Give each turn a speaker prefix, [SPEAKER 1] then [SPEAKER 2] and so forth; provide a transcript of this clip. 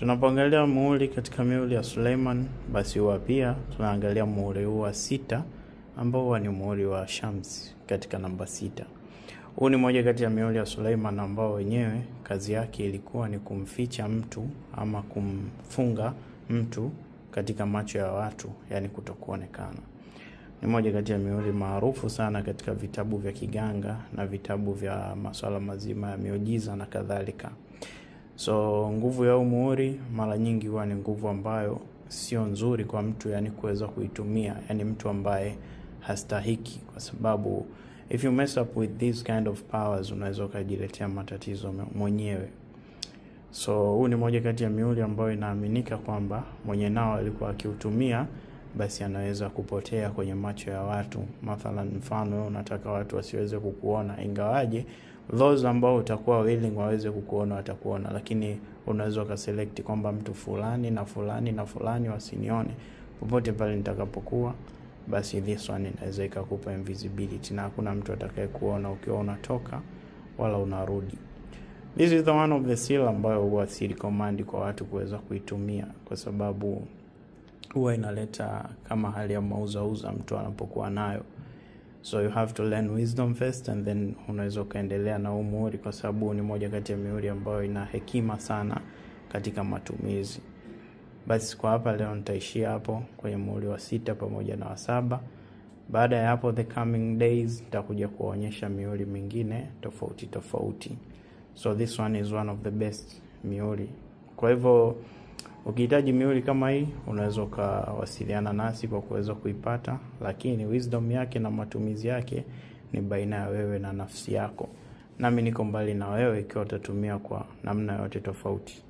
[SPEAKER 1] Tunapoangalia muhuri katika mihuri ya Suleiman, basi huwa pia tunaangalia muhuri huu wa 6 ambao huwa ni muhuri wa Shams katika namba 6. Huu ni moja kati ya mihuri ya Suleiman ambao wenyewe kazi yake ilikuwa ni kumficha mtu ama kumfunga mtu katika macho ya watu, yani kutokuonekana. Ni moja kati ya mihuri maarufu sana katika vitabu vya kiganga na vitabu vya masuala mazima ya miujiza na kadhalika. So nguvu ya muhuri mara nyingi huwa ni nguvu ambayo sio nzuri kwa mtu, yani kuweza kuitumia, yani mtu ambaye hastahiki, kwa sababu if you mess up with these kind of powers unaweza kujiletea matatizo mwenyewe. So huu ni moja kati ya mihuri ambayo inaaminika kwamba mwenye nao alikuwa akiutumia basi anaweza kupotea kwenye macho ya watu. Mathalan, mfano unataka watu wasiweze kukuona, ingawaje those ambao utakuwa willing waweze kukuona watakuona, lakini unaweza kuselect kwamba mtu fulani na fulani na fulani wasinione popote pale nitakapokuwa, basi this one inaweza ikakupa invisibility na hakuna mtu atakayekuona ukiwa unatoka wala unarudi. This is the one of the seal ambayo huwa si recommend kwa watu kuweza kuitumia, kwa sababu huwa inaleta kama hali ya mauzauza mtu anapokuwa nayo. So you have to learn wisdom first and then unaweza kaendelea na muhuri, kwa sababu ni moja kati ya mihuri ambayo ina hekima sana katika matumizi. Basi kwa hapa leo nitaishia hapo kwenye muhuri wa 6 pamoja na wa 7. Baada ya hapo the coming days nitakuja kuonyesha mihuri mingine tofauti. So this one is one of the best mihuri. Kwa hivyo ukihitaji mihuri kama hii unaweza kuwasiliana nasi kwa kuweza kuipata, lakini wisdom yake na matumizi yake ni baina ya wewe na nafsi yako. Nami niko mbali na wewe ikiwa utatumia kwa namna yote tofauti.